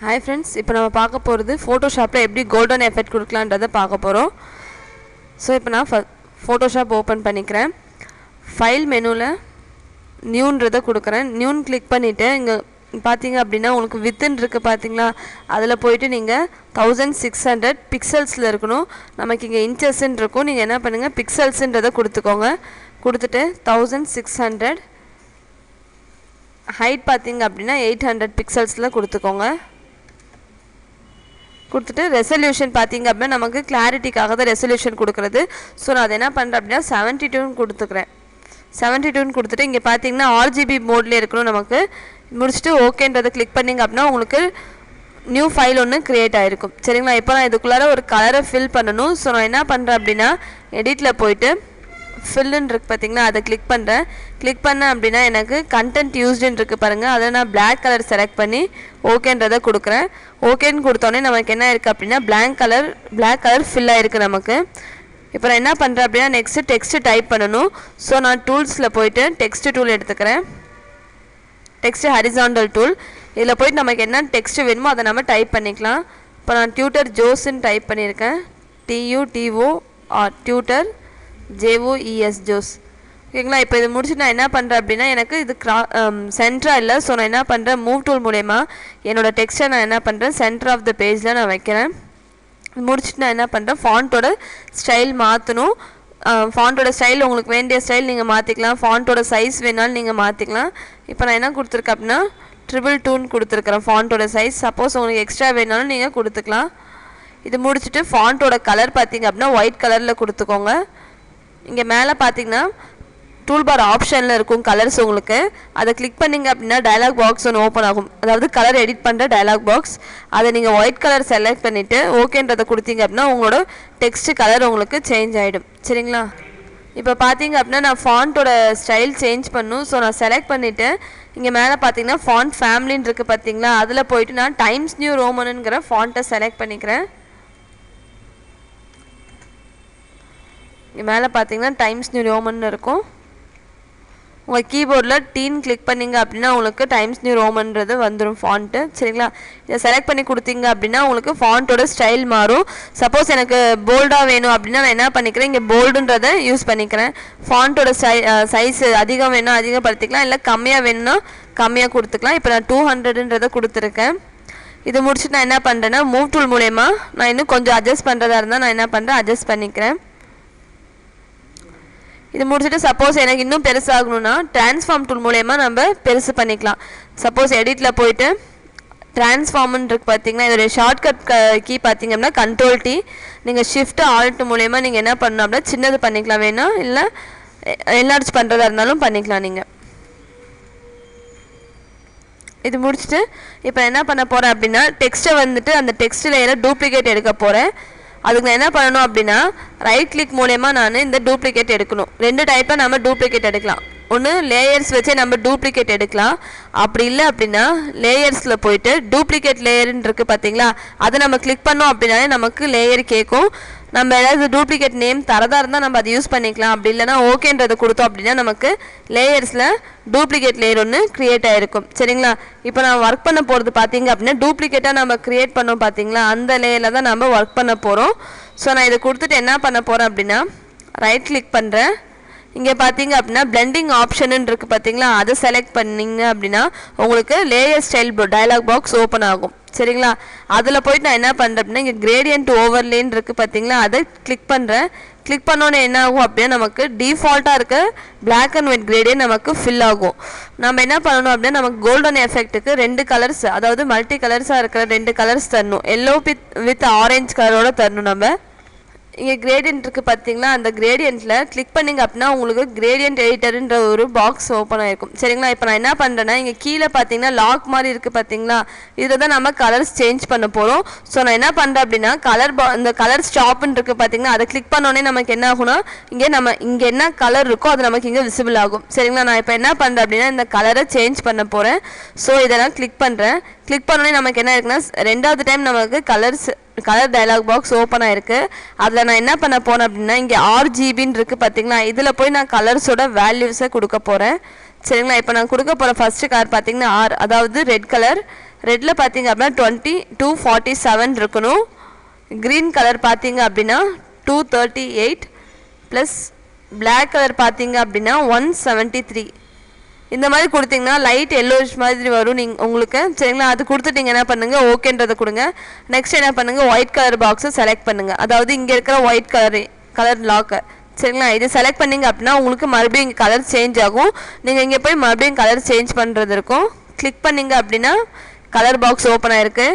Hi friends, இப்போ நம்ம பார்க்க போகிறது ஃபோட்டோஷாப்பில் எப்படி கோல்டன் எஃபெக்ட் கொடுக்கலான்றதை பார்க்க போகிறோம். ஸோ இப்போ நான் ஃபோட்டோஷாப் ஓப்பன் பண்ணிக்கிறேன். ஃபைல் மெனுவில் நியூன்றதை கொடுக்குறேன். நியூன் கிளிக் பண்ணிவிட்டு இங்கே பார்த்தீங்க அப்படின்னா உங்களுக்கு வித்தின் இருக்குது பார்த்தீங்களா, அதில் போய்ட்டு நீங்கள் 1600 பிக்சல்ஸில் இருக்கணும். நமக்கு இங்கே இன்ச்சஸ்ன்னு இருக்கும். நீங்கள் என்ன பண்ணுங்கள், பிக்சல்ஸுன்றதை கொடுத்துக்கோங்க. கொடுத்துட்டு 1600 ஹைட் பார்த்தீங்க அப்படின்னா 800 பிக்சல்ஸில் கொடுத்துக்கோங்க. கொடுத்துட்டு ரெசல்யூஷன் பார்த்தீங்க அப்படின்னா நமக்கு கிளாரிட்டிக்காக தான் ரெசல்யூஷன் கொடுக்குறது. ஸோ நான் அதை என்ன பண்ணுறேன் அப்படின்னா 72 கொடுத்துக்கிறேன். 72 கொடுத்துட்டு இங்கே பார்த்தீங்கன்னா RGB மோட்லேயே இருக்கணும். நமக்கு முடிச்சுட்டு ஓகேன்றதை கிளிக் பண்ணிங்க அப்படின்னா உங்களுக்கு நியூ ஃபைல் ஒன்று க்ரியேட் ஆகிருக்கும். சரிங்களா? இப்போ நான் இதுக்குள்ளார ஒரு கலரை ஃபில் பண்ணணும். ஸோ நான் என்ன பண்ணுறேன் அப்படின்னா எடிட்டில் போய்ட்டு ஃபில்லுன்னு இருக்குது பார்த்தீங்கன்னா, அதை கிளிக் பண்ணுறேன். கிளிக் பண்ணேன் அப்படின்னா எனக்கு கண்டென்ட் யூஸ்டுன்னு இருக்குது பாருங்கள், அதை நான் பிளாக் கலர் செலக்ட் பண்ணி ஓகேன்றதை கொடுக்குறேன். ஓகேன்னு கொடுத்தோன்னே நமக்கு என்ன இருக்குது அப்படின்னா பிளாக் கலர் ஃபில் ஆகிருக்கு நமக்கு. இப்போ நான் என்ன பண்ணுறேன் அப்படின்னா நெக்ஸ்ட்டு டெக்ஸ்ட்டு டைப் பண்ணணும். ஸோ நான் டூல்ஸில் போய்ட்டு டெக்ஸ்ட்டு டூல் எடுத்துக்கிறேன். Text horizontal tool. இதில் போய்ட்டு நமக்கு என்ன டெக்ஸ்ட்டு வேணுமோ அதை நம்ம டைப் பண்ணிக்கலாம். இப்போ நான் டியூட்டர் ஜோஸ்ன்னு டைப் பண்ணியிருக்கேன். TUTOR tutor JOES Joes. ஓகேங்களா? இப்போ இது முடிச்சு நான் என்ன பண்ணுறேன் அப்படின்னா எனக்கு இது சென்டராக இல்லை. ஸோ நான் என்ன பண்ணுறேன், மூவ் டூல் மூலயமா என்னோடய டெக்ஸ்ட்டை நான் என்ன பண்ணுறேன் சென்டர் ஆஃப் த பேஜில் நான் வைக்கிறேன். முடிச்சுட்டு நான் என்ன பண்ணுறேன், ஃபாண்ட்டோட ஸ்டைல் மாற்றணும். ஃபாண்ட்டோட ஸ்டைல் உங்களுக்கு வேண்டிய ஸ்டைல் நீங்கள் மாற்றிக்கலாம். ஃபாண்ட்டோட சைஸ் வேணாலும் நீங்கள் மாற்றிக்கலாம். இப்போ நான் என்ன கொடுத்துருக்கேன் அப்படின்னா 222 கொடுத்துருக்குறேன் ஃபாண்ட்டோட சைஸ். சப்போஸ் உங்களுக்கு எக்ஸ்ட்ரா வேணாலும் நீங்கள் கொடுத்துக்கலாம். இது முடிச்சுட்டு ஃபாண்ட்டோட கலர் பார்த்தீங்க அப்படின்னா ஒயிட் கலரில் கொடுத்துக்கோங்க. இங்கே மேலே பார்த்தீங்கன்னா டூல் பார் ஆப்ஷனில் இருக்கும் கலர்ஸ். உங்களுக்கு அதை கிளிக் பண்ணிங்க அப்படின்னா டயலாக் பாக்ஸ் ஒன்று ஓப்பன் ஆகும். அதாவது கலர் எடிட் பண்ணுற டயலாக் பாக்ஸ். அதை நீங்கள் ஒயிட் கலர் செலக்ட் பண்ணிவிட்டு ஓகேன்றதை கொடுத்தீங்க அப்படின்னா உங்களோட டெக்ஸ்ட்டு கலர் உங்களுக்கு சேஞ்ச் ஆகிடும். சரிங்களா? இப்போ பார்த்தீங்க அப்படின்னா நான் ஃபாண்ட்டோட ஸ்டைல் சேஞ்ச் பண்ணும். ஸோ நான் செலக்ட் பண்ணிவிட்டு இங்கே மேலே பார்த்தீங்கன்னா ஃபாண்ட் ஃபேமிலின்னு இருக்குது பார்த்தீங்களா, அதில் போய்ட்டு நான் டைம்ஸ் நியூ ரோமனுங்கிற ஃபாண்ட்டை செலக்ட் பண்ணிக்கிறேன். இங்கே மேலே பார்த்தீங்கன்னா டைம்ஸ் நியூ ரோமன் இருக்கும். உங்கள் கீபோர்டில் டீன் கிளிக் பண்ணிங்க அப்படின்னா உங்களுக்கு டைம்ஸ் நியூ ரோமன்றது வந்துடும் ஃபாண்ட்டு. சரிங்களா? இதை செலக்ட் பண்ணி கொடுத்தீங்க அப்படின்னா உங்களுக்கு ஃபாண்ட்டோட ஸ்டைல் மாறும். சப்போஸ் எனக்கு போல்டாக வேணும் அப்படின்னா நான் என்ன பண்ணிக்கிறேன், இங்கே போல்டுன்றதை யூஸ் பண்ணிக்கிறேன். ஃபாண்ட்டோட சைஸ் அதிகம் வேணும் அதிகப்படுத்திக்கலாம், இல்லை கம்மியாக வேணும்னா கம்மியாக கொடுத்துக்கலாம். இப்போ நான் 200ன்றதை கொடுத்துருக்கேன். இது முடிச்சுட்டு நான் என்ன பண்ணுறேன்னா மூவ் டூல் மூலயமா நான் இன்னும் கொஞ்சம் அட்ஜஸ்ட் பண்ணுறதா இருந்தால் நான் என்ன பண்ணுறேன், அட்ஜஸ்ட் பண்ணிக்கிறேன். இது முடிச்சுட்டு சப்போஸ் எனக்கு இன்னும் பெருசாகணும்னா ட்ரான்ஸ்ஃபார்ம் டூல் மூலயமா நம்ம பெருசு பண்ணிக்கலாம். சப்போஸ் எடிட்டில் போய்ட்டு ட்ரான்ஸ்ஃபார்ம்னு இருக்குது பார்த்தீங்கன்னா, இதோடைய ஷார்ட்கட் கீ பார்த்தீங்க அப்படின்னா Ctrl+T. நீங்கள் Shift Alt மூலயமா நீங்கள் என்ன பண்ணணும் அப்படின்னா சின்னது பண்ணிக்கலாம், வேணும் இல்லை என்லார்ஜ் பண்ணுறதா இருந்தாலும் பண்ணிக்கலாம் நீங்கள். இது முடிச்சுட்டு இப்போ என்ன பண்ண போகிறேன் அப்படின்னா டெக்ஸ்ட்டை வந்துட்டு அந்த டெக்ஸ்ட் லேயரை டூப்ளிகேட் எடுக்க போகிறேன். அதுக்கு நான் என்ன பண்ணணும் அப்படின்னா ரைட் கிளிக் மூலயமா நான் இந்த டூப்ளிகேட் எடுக்கணும். 2 டைப்பாக நம்ம டூப்ளிகேட் எடுக்கலாம். ஒன்று லேயர்ஸ் வச்சே நம்ம டூப்ளிகேட் எடுக்கலாம். அப்படி இல்லை அப்படின்னா லேயர்ஸில் போயிட்டு டூப்ளிகேட் லேயர்ன்னு இருக்குது பார்த்தீங்களா, அதை நம்ம கிளிக் பண்ணோம் அப்படின்னாலே நமக்கு லேயர் கேட்கும். நம்ம ஏதாவது டூப்ளிகேட் நேம் தரதாக இருந்தால் நம்ம அதை யூஸ் பண்ணிக்கலாம். அப்படி இல்லைனா ஓகேன்றதை கொடுத்தோம் அப்படின்னா நமக்கு லேயர்ஸில் டூப்ளிகேட் லேயர் ஒன்று க்ரியேட் ஆகிருக்கும். சரிங்களா? இப்போ நான் ஒர்க் பண்ண போகிறது பார்த்தீங்க அப்படின்னா டூப்ளிகேட்டாக நம்ம க்ரியேட் பண்ணோம் பார்த்தீங்களா, அந்த லேயரில் தான் நம்ம ஒர்க் பண்ண போகிறோம். ஸோ நான் இதை கொடுத்துட்டு என்ன பண்ண போகிறேன் அப்படின்னா ரைட் கிளிக் பண்ணுறேன். இங்கே பார்த்தீங்க அப்படின்னா பிளெண்டிங் ஆப்ஷன் இருக்குது பார்த்தீங்களா, அதை செலக்ட் பண்ணிங்க அப்படின்னா உங்களுக்கு layer style dialog box open ஆகும். சரிங்களா? அதில் போய்ட்டு நான் என்ன பண்ணுறேன் அப்படின்னா இங்கே கிரேடியன்ட் ஓவர்லேன்னு இருக்குது பார்த்தீங்களா, அதை கிளிக் பண்ணுறேன். கிளிக் பண்ணோன்னே என்ன ஆகும் அப்படின்னா நமக்கு டிஃபால்ட்டாக இருக்க பிளாக் அண்ட் ஒயிட் கிரேடியன்ட் நமக்கு ஃபில் ஆகும். நம்ம என்ன பண்ணணும் அப்படின்னா நமக்கு கோல்டன் எஃபெக்ட்டுக்கு 2 கலர்ஸ், அதாவது மல்டி கலர்ஸாக இருக்கிற 2 கலர்ஸ் தரணும். எல்லோ வித் ஆரஞ்சு கலரோட தரணும். நம்ம இங்கே கிரேடியன்ட் இருக்குது பார்த்தீங்களா, அந்த கிரேடியண்ட்டில் கிளிக் பண்ணிங்க அப்படின்னா உங்களுக்கு கிரேடியன்ட் எடிட்டருன்ற ஒரு பாக்ஸ் ஓப்பன் ஆகிருக்கும். சரிங்களா? இப்போ நான் என்ன பண்ணுறேன்னா இங்கே கீழே பார்த்தீங்கன்னா லாக் மாதிரி இருக்குது பார்த்தீங்களா, இதில் தான் நம்ம கலர்ஸ் சேஞ்ச் பண்ண போகிறோம். ஸோ நான் என்ன பண்ணுறேன் அப்படின்னா இந்த கலர் ஸ்டாப்னு இருக்குது பார்த்தீங்கன்னா, அதை கிளிக் பண்ணோன்னே நமக்கு என்ன ஆகும்னா இங்கே என்ன கலர் இருக்கோ அது நமக்கு இங்கே விசிபிள் ஆகும். சரிங்களா? நான் இப்போ என்ன பண்ணுறேன் அப்படின்னா இந்த கலரை சேஞ்ச் பண்ண போகிறேன். ஸோ இதெல்லாம் கிளிக் பண்ணுறேன். கிளிக் பண்ணோன்னே நமக்கு என்ன இருக்குன்னா 2வது டைம் நமக்கு கலர் டயலாக் பாக்ஸ் ஓப்பன் ஆகிருக்கு. அதில் நான் என்ன பண்ண போகிறேன் அப்படின்னா இங்கே RGBன்னு இருக்குது பார்த்தீங்களா, இதில் போய் நான் கலர்ஸோட வேல்யூஸை கொடுக்க போகிறேன். சரிங்களா? இப்போ நான் கொடுக்க போகிற ஃபஸ்ட்டு கலர் பார்த்தீங்கன்னா அதாவது ரெட் கலர். ரெட்டில் பார்த்தீங்க அப்படின்னா 2247 இருக்கணும். க்ரீன் கலர் பார்த்தீங்க அப்படின்னா 238 ப்ளஸ் பிளாக் கலர் பார்த்தீங்க அப்படின்னா 173. இந்த மாதிரி கொடுத்தீங்கன்னா லைட் எல்லோஷ் மாதிரி வரும் உங்களுக்கு. சரிங்களா, அது கொடுத்துட்டீங்க என்ன பண்ணுங்கள், ஓகேன்றதை கொடுங்க. நெக்ஸ்ட் என்ன பண்ணுங்கள், ஒயிட் கலர் பாக்ஸை செலக்ட் பண்ணுங்கள். அதாவது இங்கே இருக்கிற ஒயிட் கலர் லாக்கு. சரிங்களா, இது செலக்ட் பண்ணிங்க அப்படின்னா உங்களுக்கு மறுபடியும் இங்கே கலர் சேஞ்ச் ஆகும். நீங்கள் இங்கே போய் மறுபடியும் கலர் சேஞ்ச் பண்ணுறது இருக்கும். கிளிக் பண்ணிங்க அப்படின்னா கலர் பாக்ஸ் ஓப்பன் ஆகிருக்கு.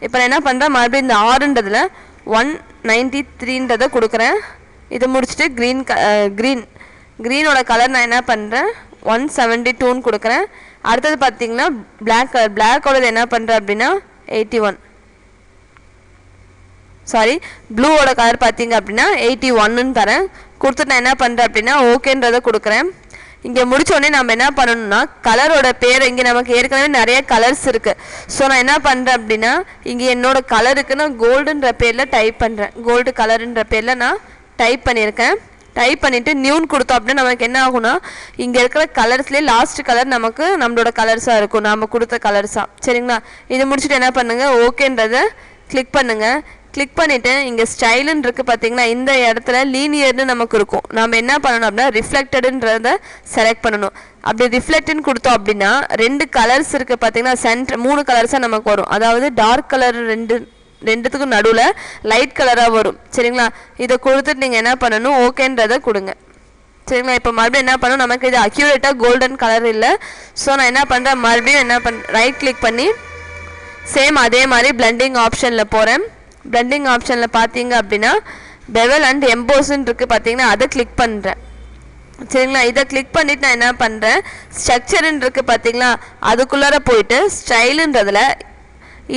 இப்போ நான் என்ன பண்ணுறேன், மறுபடியும் இந்த ஆறுன்றதில் 193ன்றதை கொடுக்குறேன். இதை முடிச்சுட்டு க்ரீனோட கலர் நான் என்ன பண்ணுறேன் 172ன்னு கொடுக்குறேன். அடுத்தது பார்த்தீங்கன்னா பிளாக் கலர், பிளாக்கோடது என்ன பண்ணுறேன் அப்படின்னா 81. சாரி, ப்ளூவோட கலர் பார்த்தீங்க அப்படின்னா 81ன்னு தரேன். கொடுத்துட்டு நான் என்ன பண்ணுறேன் அப்படின்னா ஓகேன்றதை கொடுக்குறேன். இங்கே முடித்தோடனே நம்ம என்ன பண்ணணும்னா கலரோட பேர், இங்கே நமக்கு ஏற்கனவே நிறைய கலர்ஸ் இருக்குது. ஸோ நான் என்ன பண்ணுறேன் அப்படின்னா இங்கே என்னோடய கலருக்கு நான் கோல்டுன்ற பேரில் டைப் பண்ணுறேன். கோல்டு கலருன்ற பேரில் நான் டைப் பண்ணியிருக்கேன். டைப் பண்ணிவிட்டு நியூன்னு கொடுத்தோம் அப்படின்னா நமக்கு என்ன ஆகும்னா இங்கே இருக்கிற கலர்ஸ்லேயே லாஸ்ட் கலர் நமக்கு நம்மளோட கலர்ஸாக இருக்கும், நம்ம கொடுத்த கலர்ஸாக. சரிங்களா, இது முடிச்சுட்டு என்ன பண்ணுங்கள், ஓகேன்றதை கிளிக் பண்ணுங்கள். கிளிக் பண்ணிவிட்டு இங்கே ஸ்டைலுன்னு இருக்குது பார்த்தீங்கன்னா, இந்த இடத்துல லீனியர்னு நமக்கு இருக்கும். நம்ம என்ன பண்ணணும் அப்படின்னா ரிஃப்ளெக்டடுன்றதை செலக்ட் பண்ணணும். அப்படி ரிஃப்ளெக்ட்னு கொடுத்தோம் அப்படின்னா 2 கலர்ஸ் இருக்குது பார்த்தீங்கன்னா, சென்டர் 3 கலர்ஸாக நமக்கு வரும். அதாவது டார்க் கலர் ரெண்டுத்துக்கும் நடுவில் லைட் கலராக வரும். சரிங்களா, இதை கொடுத்துட்டு நீங்கள் என்ன பண்ணணும், ஓகேன்றதை கொடுங்க. சரிங்களா, இப்போ மறுபடியும் என்ன பண்ணணும், நமக்கு இது அக்யூரேட்டாக கோல்டன் கலர் இல்லை. ஸோ நான் என்ன பண்ணுறேன், மறுபடியும் ரைட் கிளிக் பண்ணி சேம் அதே மாதிரி பிளெண்டிங் ஆப்ஷனில் போகிறேன். பிளெண்டிங் ஆப்ஷனில் பார்த்தீங்க அப்படின்னா பெவல் அண்ட் எம்போஸ்ன்னு இருக்குது பார்த்தீங்கன்னா, அதை கிளிக் பண்ணுறேன். சரிங்களா, இதை கிளிக் பண்ணிவிட்டு நான் என்ன பண்ணுறேன், ஸ்ட்ரக்சருன்னு இருக்குது பார்த்தீங்களா, அதுக்குள்ளார போயிட்டு ஸ்டைலுன்றதில்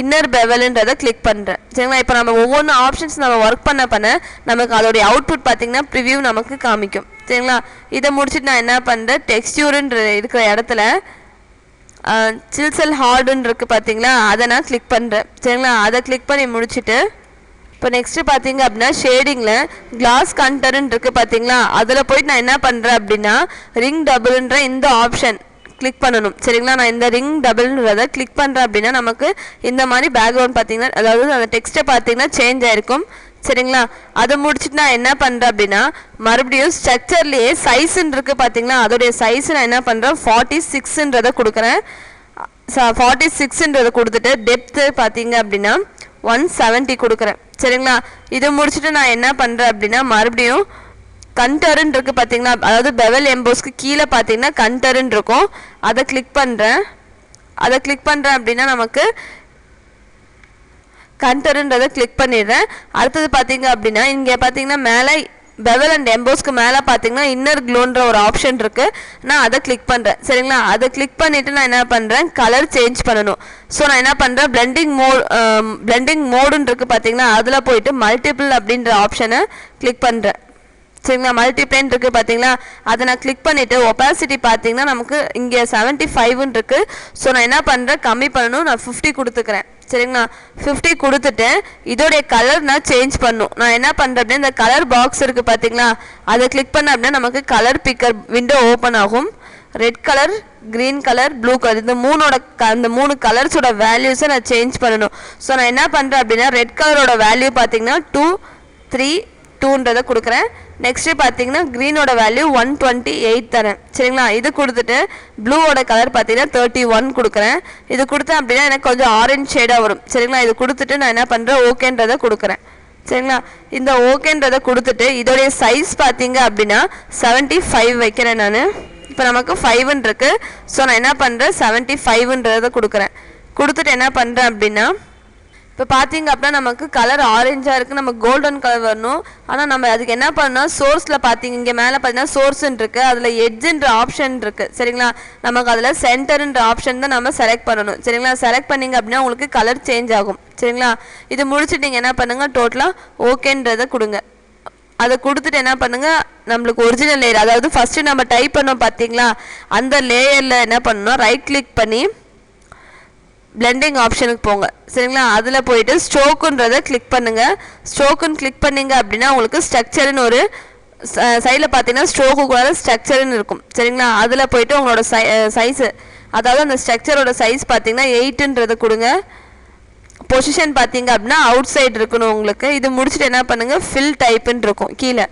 இன்னர் பெவலுன்றதை கிளிக் பண்ணுறேன். சரிங்களா, இப்போ நம்ம ஒவ்வொன்று ஆப்ஷன்ஸ் நம்ம ஒர்க் பண்ண நமக்கு அதோடைய அவுட்புட் பார்த்திங்கன்னா ப்ரிவ்யூ நமக்கு காமிக்கும். சரிங்களா, இதை முடிச்சுட்டு நான் என்ன பண்ணுறேன், டெக்ஸ்டியூருன்ற இருக்கிற இடத்துல சில்சல் ஹார்டுன்னு இருக்குது பார்த்தீங்களா, அதை நான் கிளிக் பண்ணுறேன். சரிங்களா, அதை கிளிக் பண்ணி முடிச்சுட்டு இப்போ நெக்ஸ்ட்டு பார்த்தீங்க அப்படின்னா ஷேடிங்கில் கிளாஸ் கண்டர்ன்னு இருக்குது பார்த்தீங்களா, அதில் போய்ட்டு நான் என்ன பண்ணுறேன் அப்படின்னா ரிங் டபுள்ன்ற இந்த ஆப்ஷன் கிளிக் பண்ணணும். சரிங்களா, நான் இந்த ரிங் டபுள்ன்றதை கிளிக் பண்ணுறேன் அப்படின்னா நமக்கு இந்த மாதிரி பேக்ரவுண்ட் பார்த்தீங்கன்னா, அதாவது அந்த டெக்ஸ்ட்டை பார்த்தீங்கன்னா சேஞ்ச் ஆகிருக்கும். சரிங்களா, அதை முடிச்சுட்டு நான் என்ன பண்ணுறேன் அப்படின்னா மறுபடியும் ஸ்ட்ரக்சர்லேயே சைஸுன்னு இருக்குது பார்த்தீங்களா, அதோடைய சைஸ் நான் என்ன பண்ணுறேன் 46ன்றதை கொடுக்குறேன். 46ன்றதை கொடுத்துட்டு டெப்த்து பார்த்தீங்க அப்படின்னா 170 கொடுக்குறேன். சரிங்களா, இதை முடிச்சுட்டு நான் என்ன பண்ணுறேன் அப்படின்னா மறுபடியும் கண்டர்ன்னு இருக்குது பார்த்தீங்களா, அதாவது பெவல் எம்போஸ்க்கு கீழே பார்த்தீங்கன்னா கண்டர்ன்னு இருக்கும், அதை கிளிக் பண்ணுறேன். அதை கிளிக் பண்ணுறேன் அப்படின்னா நமக்கு கண்டர்ன்றதை கிளிக் பண்ணிடுறேன். அடுத்தது பார்த்தீங்க அப்படின்னா இங்கே பார்த்தீங்கன்னா மேலே பெவல் அண்ட் எம்போஸ்க்கு மேலே பார்த்தீங்கன்னா இன்னர் க்ளோன்ற ஒரு ஆப்ஷன் இருக்குது, நான் அதை கிளிக் பண்ணுறேன். சரிங்களா, அதை கிளிக் பண்ணிவிட்டு நான் என்ன பண்ணுறேன், கலர் சேஞ்ச் பண்ணணும். ஸோ நான் என்ன பண்ணுறேன், பிளெண்டிங் மோடுன்னு இருக்குது பார்த்தீங்கன்னா, அதில் போயிட்டு மல்டிபிள் அப்படின்ற ஆப்ஷனை கிளிக் பண்ணுறேன். சரிங்களா, மல்டிப்ளைன் இருக்குது பார்த்தீங்களா, அதை நான் கிளிக் பண்ணிவிட்டு ஒப்பாசிட்டி பார்த்தீங்கன்னா நமக்கு இங்கே 75ன்னு இருக்குது. ஸோ நான் என்ன பண்ணுறேன், கம்மி பண்ணணும், நான் 50 கொடுத்துக்கிறேன். சரிங்களா, 50 கொடுத்துட்டு இதோடைய கலர் நான் சேஞ்ச் பண்ணும். நான் என்ன பண்ணுறேன் அப்படின்னா இந்த கலர் பாக்ஸ் இருக்குது பார்த்தீங்களா, அதை கிளிக் பண்ண அப்படின்னா நமக்கு கலர் பிக்கர் விண்டோ ஓப்பன் ஆகும். Red colour, green colour, blue colour, இந்த அந்த 3 கலர்ஸோட வேல்யூஸை நான் சேஞ்ச் பண்ணணும். ஸோ நான் என்ன பண்ணுறேன் அப்படின்னா ரெட் கலரோட வேல்யூ பார்த்தீங்கன்னா 232ன்றதை கொடுக்குறேன். நெக்ஸ்ட்டு பார்த்தீங்கன்னா க்ரீனோட வேல்யூ 128 தரேன். சரிங்களா, இது கொடுத்துட்டு ப்ளூவோட கலர் பார்த்தீங்கன்னா 31 கொடுக்குறேன். இது கொடுத்தேன் அப்படின்னா எனக்கு கொஞ்சம் ஆரஞ்ச் ஷேடாக வரும். சரிங்களா, இது கொடுத்துட்டு நான் என்ன பண்ணுறேன், ஓகேன்றதை கொடுக்குறேன். சரிங்களா, இந்த ஓகேன்றதை கொடுத்துட்டு இதோடைய சைஸ் பார்த்தீங்க அப்படின்னா 75 வைக்கிறேன் நான். இப்போ நமக்கு 5ன்னு இருக்குது. ஸோ நான் என்ன பண்ணுறேன் 75ன்றதை கொடுக்குறேன். கொடுத்துட்டு என்ன பண்ணுறேன் அப்படின்னா இப்போ பார்த்தீங்க அப்படின்னா நமக்கு கலர் ஆரஞ்சாக இருக்குது, நமக்கு கோல்டன் கலர் வரணும். ஆனால் நம்ம அதுக்கு என்ன பண்ணணும், சோர்ஸில் பார்த்தீங்க இங்கே மேலே பார்த்தீங்கன்னா சோர்ஸ்ன்னு இருக்குது, அதில் எட்ஜுன்ற ஆப்ஷன் இருக்குது. சரிங்களா, நமக்கு அதில் சென்டருன்ற ஆப்ஷன் தான் நம்ம செலக்ட் பண்ணணும். சரிங்களா, செலக்ட் பண்ணிங்க அப்படின்னா உங்களுக்கு கலர் சேஞ்ச் ஆகும். சரிங்களா, இது முடிச்சுட்டு நீங்கள் என்ன பண்ணுங்கள், டோட்டலாக ஓகேன்றதை கொடுங்க. அதை கொடுத்துட்டு என்ன பண்ணுங்கள், நம்மளுக்கு ஒரிஜினல் லேயர், அதாவது ஃபஸ்ட்டு நம்ம டைப் பண்ணோம் பார்த்தீங்களா, அந்த லேயரில் என்ன பண்ணணும், ரைட் கிளிக் பண்ணி பிளெண்டிங் ஆப்ஷனுக்கு போங்க. சரிங்களா, அதில் போயிட்டு ஸ்ட்ரோக்குன்றதை கிளிக் பண்ணுங்கள். ஸ்ட்ரோக்குன்னு கிளிக் பண்ணிங்க அப்படின்னா உங்களுக்கு ஸ்ட்ரக்சர்னு ஒரு சைடில் பார்த்தீங்கன்னா ஸ்ட்ரோக்குக்குள்ளார ஸ்ட்ரக்சர்னு இருக்கும். சரிங்களா, அதில் போயிட்டு உங்களோட சைஸு அதாவது அந்த ஸ்ட்ரக்சரோட சைஸ் பார்த்தீங்கன்னா 8ன்றதை கொடுங்க. பொசிஷன் பார்த்தீங்க அப்படின்னா அவுட் சைடு இருக்கணும் உங்களுக்கு. இது முடிச்சுட்டு என்ன பண்ணுங்கள், ஃபில் டைப்புன்னு இருக்கும் கீழே.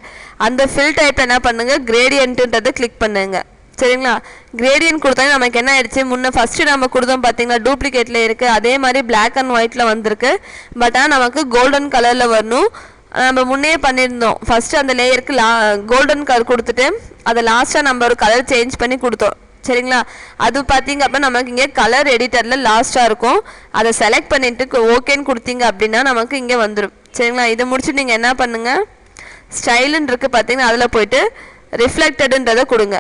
அந்த ஃபில் டைப்பில் என்ன பண்ணுங்கள், கிரேடியன்ட்டுன்றதை கிளிக் பண்ணுங்க. சரிங்களா? கிரேடியன்ட் கொடுத்தாலும் நமக்கு என்ன ஆயிடுச்சு, முன்னே ஃபஸ்ட்டு நம்ம கொடுத்தோம் பார்த்தீங்களா, டூப்ளிகேட்டில் இருக்குது. அதே மாதிரி பிளாக் அண்ட் ஒயிட்டில் வந்திருக்கு. பட் ஆனால் நமக்கு கோல்டன் கலரில் வரணும். நம்ம முன்னே பண்ணியிருந்தோம், ஃபஸ்ட்டு அந்த லேயருக்கு கோல்டன் கலர் கொடுத்துட்டு அதை லாஸ்ட்டாக நம்ம ஒரு கலர் சேஞ்ச் பண்ணி கொடுத்தோம். சரிங்களா? அது பார்த்தீங்க அப்படின்னா நமக்கு இங்கே கலர் எடிட்டரில் லாஸ்ட்டாக இருக்கும். அதை செலக்ட் பண்ணிவிட்டு ஓகேன்னு கொடுத்தீங்க அப்படின்னா நமக்கு இங்கே வந்துடும். சரிங்களா? இதை முடிச்சுட்டு நீங்கள் என்ன பண்ணுங்கள், ஸ்டைலுன்னு இருக்குது பார்த்தீங்கன்னா அதில் போய்ட்டு ரிஃப்ளெக்டடுன்றதை கொடுங்க.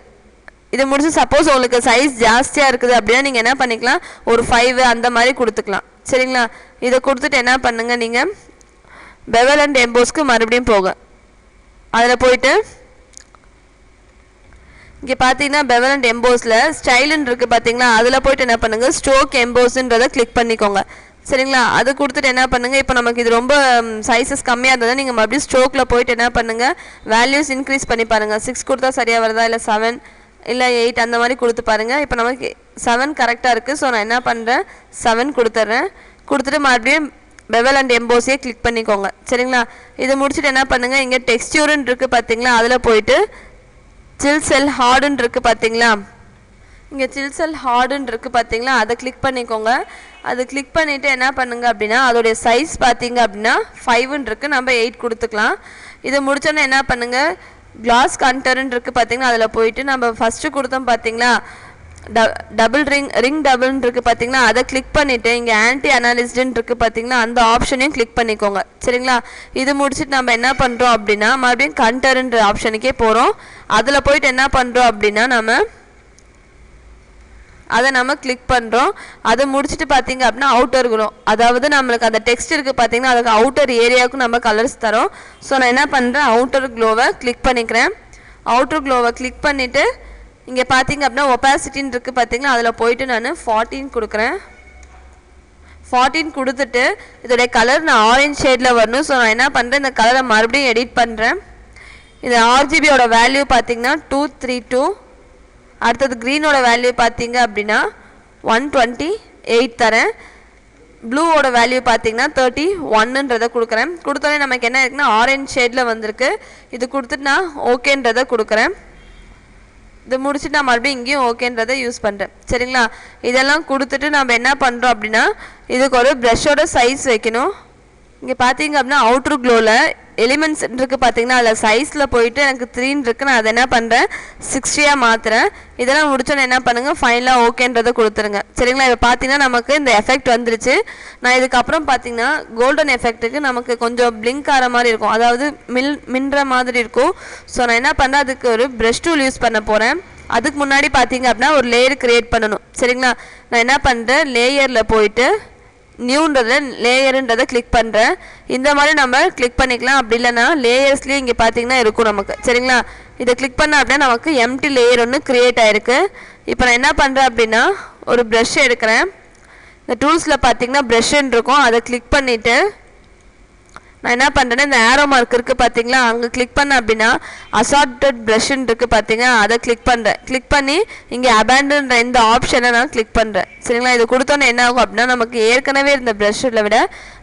இதை முடிச்சு சப்போஸ் உங்களுக்கு சைஸ் ஜாஸ்தியாக இருக்குது அப்படின்னா நீங்கள் என்ன பண்ணிக்கலாம், ஒரு 5 அந்த மாதிரி கொடுத்துக்கலாம். சரிங்களா? இதை கொடுத்துட்டு என்ன பண்ணுங்கள், நீங்கள் பெவல் அண்ட் எம்போஸ்க்கு மறுபடியும் போக, அதில் போயிட்டு இங்கே பார்த்தீங்கன்னா பெவல் அண்ட் எம்போஸில் ஸ்டைலுன்னு இருக்குது பார்த்தீங்களா, அதில் போய்ட்டு என்ன பண்ணுங்கள், ஸ்ட்ரோக் எம்போஸுன்றதை கிளிக் பண்ணிக்கோங்க. சரிங்களா? அது கொடுத்துட்டு என்ன பண்ணுங்கள், இப்போ நமக்கு இது ரொம்ப சைஸஸ் கம்மியாக இருந்தது, நீங்கள் மறுபடியும் ஸ்ட்ரோக்கில் போய்ட்டு என்ன பண்ணுங்கள், வேல்யூஸ் இன்க்ரீஸ் பண்ணி பாருங்கள். 6 கொடுத்தா சரியாக வருதா, இல்லை 7 இல்லை 8 அந்த மாதிரி கொடுத்து பாருங்கள். இப்போ நமக்கு 7 கரெக்டாக இருக்குது. ஸோ நான் என்ன பண்ணுறேன், 7 கொடுத்துட்றேன். கொடுத்துட்டு மறுபடியும் பெவல் அண்ட் எம்போஸையே கிளிக் பண்ணிக்கோங்க. சரிங்களா? இதை முடிச்சுட்டு என்ன பண்ணுங்கள், இங்கே டெக்ஸ்டியூர்னு இருக்குது பார்த்தீங்களா, அதில் போயிட்டு சில் செல் ஹார்டுன்னு இருக்குது பார்த்தீங்களா, இங்கே சில் செல் ஹார்டுன்னு இருக்குது பார்த்தீங்களா, அதை கிளிக் பண்ணிக்கோங்க. அது கிளிக் பண்ணிவிட்டு என்ன பண்ணுங்கள் அப்படின்னா, அதோடைய சைஸ் பார்த்தீங்க அப்படின்னா 5ன்னு இருக்குது, நம்ம 8 கொடுத்துக்கலாம். இதை முடிச்சோன்னே என்ன பண்ணுங்கள், கிளாஸ் கண்டர்ன்னு இருக்குது பார்த்தீங்கன்னா, அதில் போயிட்டு நம்ம ஃபஸ்ட்டு கொடுத்தோம் பார்த்தீங்களா, டபுள் ரிங் டபுள்னு இருக்குது பார்த்தீங்களா, அதை கிளிக் பண்ணிவிட்டு இங்கே ஆன்டி அனாலிசிஸ்டுன்னு இருக்குது பார்த்தீங்களா, அந்த ஆப்ஷனையும் கிளிக் பண்ணிக்கோங்க. சரிங்களா? இது முடிச்சுட்டு நம்ம என்ன பண்ணுறோம் அப்படின்னா, மறுபடியும் கண்டர்ன்ற ஆப்ஷனுக்கே போகிறோம். அதில் போயிட்டு என்ன பண்ணுறோம் அப்படின்னா, அதை நம்ம கிளிக் பண்ணுறோம். அதை முடிச்சுட்டு பார்த்தீங்க அப்படின்னா அவுட்டர் வரும். அதாவது நம்மளுக்கு அந்த டெக்ஸ்ட் இருக்குது பார்த்தீங்கன்னா, அதுக்கு அவுட்டர் ஏரியாவுக்கும் நம்ம கலர்ஸ் தரோம். ஸோ நான் என்ன பண்ணுறேன், அவுட்டர் க்ளோவை கிளிக் பண்ணிக்கிறேன். அவுட்டர் க்ளோவை கிளிக் பண்ணிவிட்டு இங்கே பார்த்தீங்க அப்படின்னா ஒப்பாசிட்டின்னு இருக்குது பார்த்தீங்களா, அதில் போயிட்டு நான் 14 கொடுக்குறேன். 14 கொடுத்துட்டு இதோடைய கலர் நான் ஆரஞ்ச் ஷேடில் வரணும். ஸோ நான் என்ன பண்ணுறேன், இந்த கலரை மறுபடியும் எடிட் பண்ணுறேன். இந்த RGBயோட வேல்யூ பார்த்தீங்கன்னா 232. அடுத்தது க்ரீனோட வேல்யூ பார்த்தீங்க அப்படின்னா 128 தரேன். ப்ளூவோட வேல்யூ பார்த்தீங்கன்னா 31ன்றதை கொடுக்குறேன். கொடுத்தோடனே நமக்கு என்ன இருக்குன்னா ஆரஞ்ச் ஷேடில் வந்திருக்கு. இது கொடுத்துட்டு நான் ஓகேன்றதை கொடுக்குறேன். இது முடிச்சுட்டு நான் மறுபடியும் இங்கேயும் ஓகேன்றதை யூஸ் பண்ணுறேன். சரிங்களா? இதெல்லாம் கொடுத்துட்டு நம்ம என்ன பண்ணுறோம் அப்படின்னா, இதுக்கு ஒரு ப்ரஷோட சைஸ் வைக்கணும். இங்கே பார்த்தீங்க அப்படின்னா அவுட்ரு க்ளோவில் எலிமெண்ட்ஸ் இருக்குது பார்த்தீங்கன்னா, அதில் சைஸில் போயிட்டு எனக்கு 3 இருக்குது. நான் அதை என்ன பண்ணுறேன், 60யாக மாற்றுறேன். இதெல்லாம் முடிச்சோன்னு என்ன பண்ணுங்கள், ஃபைனலாக ஓகேன்றதை கொடுத்துருங்க. சரிங்களா? இப்போ பார்த்தீங்கன்னா நமக்கு இந்த எஃபெக்ட் வந்துருச்சு. நான் இதுக்கப்புறம் பார்த்தீங்கன்னா கோல்டன் எஃபெக்ட்டுக்கு நமக்கு கொஞ்சம் பிளிங்க் ஆகிற மாதிரி இருக்கும், அதாவது மின்ற மாதிரி இருக்கும். ஸோ நான் என்ன பண்ணுறேன், அதுக்கு ஒரு ப்ரஷ் டூல் யூஸ் பண்ண போகிறேன். அதுக்கு முன்னாடி பார்த்தீங்க அப்படின்னா ஒரு லேயர் க்ரியேட் பண்ணணும். சரிங்களா? நான் என்ன பண்ணுறேன், லேயரில் போயிட்டு நியூன்றதை லேயருன்றதை கிளிக் பண்ணுறேன். இந்த மாதிரி நம்ம கிளிக் பண்ணிக்கலாம். அப்படி இல்லைன்னா லேயர்ஸ்லேயே இங்கே பார்த்தீங்கன்னா இருக்கும் நமக்கு. சரிங்களா? இதை கிளிக் பண்ண அப்படின்னா நமக்கு எம்டி லேயர் ஒன்று க்ரியேட் ஆகிருக்கு. இப்போ நான் என்ன பண்ணுறேன் அப்படின்னா ஒரு ப்ரஷ் எடுக்கிறேன். இந்த டூல்ஸில் பார்த்தீங்கன்னா ப்ரஷ்ன்னு இருக்கும், அதை கிளிக் பண்ணிவிட்டு நான் என்ன பண்ணுறேன்னா இந்த ஆரோ மார்க் இருக்குது பார்த்தீங்களா, அங்கே கிளிக் பண்ணேன் அப்படின்னா அசார்ட்டட் ப்ரஷ்ன்னு இருக்குது பார்த்தீங்கன்னா, அதை கிளிக் பண்ணுறேன். கிளிக் பண்ணி இங்கே அபேண்டன்ற இந்த ஆப்ஷனை நான் கிளிக் பண்ணுறேன். சரிங்களா? இது கொடுத்தோன்னே என்ன ஆகும் அப்படின்னா, நமக்கு ஏற்கனவே இருந்த ப்ரஷ்ஷில் விட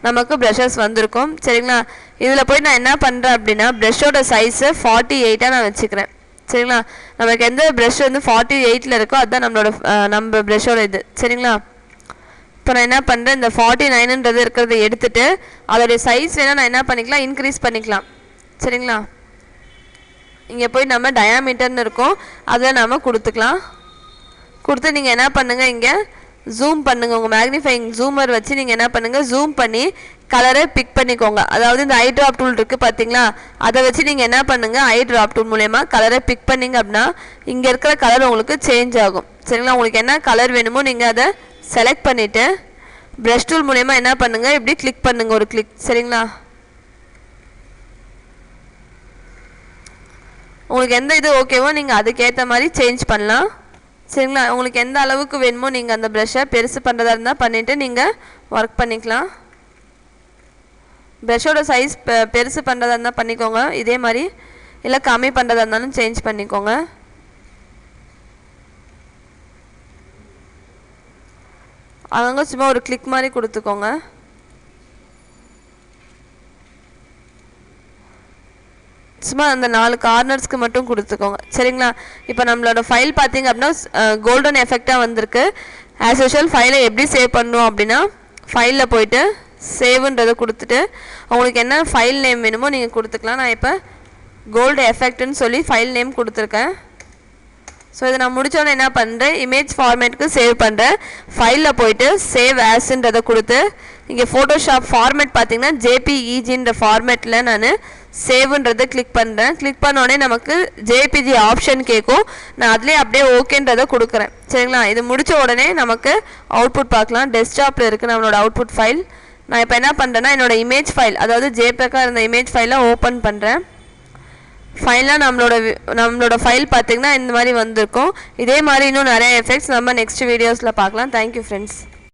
நமக்கு ப்ரஷஸ் வந்திருக்கும். சரிங்களா? இதில் போய் நான் என்ன பண்ணுறேன் அப்படின்னா ப்ரஷ்ஷோட சைஸை 48ஆக நான் வச்சுக்கிறேன். சரிங்களா? நமக்கு எந்த ப்ரஷ் வந்து 48ல் இருக்கோ அதுதான் நம்ம ப்ரஷ்ஷோட இது. சரிங்களா? இப்போ நான் என்ன பண்ணுறேன், இந்த 49ன்றது இருக்கிறத எடுத்துகிட்டு அதோடைய சைஸ் வேணால் நான் என்ன பண்ணிக்கலாம், இன்க்ரீஸ் பண்ணிக்கலாம். சரிங்களா? இங்கே போய் நம்ம டயாமீட்டர்னு இருக்கும், அதில் நம்ம கொடுத்துக்கலாம். கொடுத்து நீங்கள் என்ன பண்ணுங்கள், இங்கே ஜூம் பண்ணுங்கள். உங்கள் மேக்னிஃபைங் ஜூமர் வச்சு நீங்கள் என்ன பண்ணுங்கள், ஜூம் பண்ணி கலரை பிக் பண்ணிக்கோங்க. அதாவது இந்த ஐ ட்ராப் டூல் இருக்குது பார்த்தீங்களா, அதை வச்சு நீங்கள் என்ன பண்ணுங்கள், ஐ ட்ராப் டூல் மூலயமா கலரை பிக் பண்ணிங்க அப்படின்னா இங்கே இருக்கிற கலர் உங்களுக்கு சேஞ்ச் ஆகும். சரிங்களா? உங்களுக்கு என்ன கலர் வேணுமோ நீங்கள் அதை செலக்ட் பண்ணிவிட்டு ப்ரஷ் டூல் மூலயமா என்ன பண்ணுங்கள், இப்படி கிளிக் பண்ணுங்கள், ஒரு கிளிக். சரிங்களா? உங்களுக்கு எந்த இது ஓகேவோ நீங்கள் அதுக்கேற்ற மாதிரி சேஞ்ச் பண்ணலாம். சரிங்களா? உங்களுக்கு எந்த அளவுக்கு வேணுமோ நீங்கள் அந்த ப்ரஷ்ஷை பெருசு பண்ணுறதா இருந்தால் பண்ணிவிட்டு நீங்கள் ஒர்க் பண்ணிக்கலாம். ப்ரஷ்ஷோட சைஸ் பெருசு பண்ணுறதா இருந்தால் பண்ணிக்கோங்க, இதே மாதிரி. இல்லை கம்மி பண்ணுறதா இருந்தாலும் சேஞ்ச் பண்ணிக்கோங்க. அங்கங்கே சும்மா ஒரு கிளிக் மாதிரி கொடுத்துக்கோங்க. சும்மா அந்த 4 கார்னர்ஸ்க்கு மட்டும் கொடுத்துக்கோங்க. சரிங்களா? இப்போ நம்மளோட ஃபைல் பார்த்தீங்க அப்படின்னா கோல்டன் எஃபெக்டாக வந்திருக்கு. ஆஸ் யூஷுவல் ஃபைலை எப்படி சேவ் பண்ணணும் அப்படின்னா ஃபைலில் போயிட்டு சேவ்ன்றதை கொடுத்துட்டு உங்களுக்கு என்ன ஃபைல் நேம் வேணுமோ நீங்கள் கொடுத்துக்கலாம். நான் இப்போ கோல்டு எஃபெக்ட்னு சொல்லி ஃபைல் நேம் கொடுத்துருக்கேன். ஸோ இதை நான் முடித்தோன்னே என்ன பண்ணுறேன், இமேஜ் ஃபார்மேட்டுக்கு சேவ் பண்ணுறேன். ஃபைலில் போயிட்டு சேவ் ஆஸ்ன்றதை கொடுத்து இங்கே ஃபோட்டோஷாப் ஃபார்மேட் பார்த்தீங்கன்னா ஜேபிஇஜின்ற ஃபார்மேட்டில் நான் சேவ்ன்றதை கிளிக் பண்ணுறேன். கிளிக் பண்ணோடனே நமக்கு ஜேபிஜி ஆப்ஷன் கேட்கும். நான் அதிலே அப்படியே ஓகேன்றதை கொடுக்குறேன். சரிங்களா? இது முடித்த உடனே நமக்கு அவுட்புட் பார்க்கலாம். டெஸ்க்டாப்பில் இருக்குது நம்மளோட அவுட்புட் ஃபைல். நான் இப்போ என்ன பண்ணுறேன்னா என்னோடய இமேஜ் ஃபைல், அதாவது ஜேபேக்காக இருந்த இமேஜ் ஃபைலை ஓப்பன் பண்ணுறேன். ஃபைனலாக நம்மளோட ஃபைல் பார்த்திங்கன்னா இந்த மாதிரி வந்திருக்கும். இதே மாதிரி இன்னும் நிறைய எஃபெக்ட்ஸ் நம்ம நெக்ஸ்ட் வீடியோஸில் பார்க்கலாம். Thank you friends.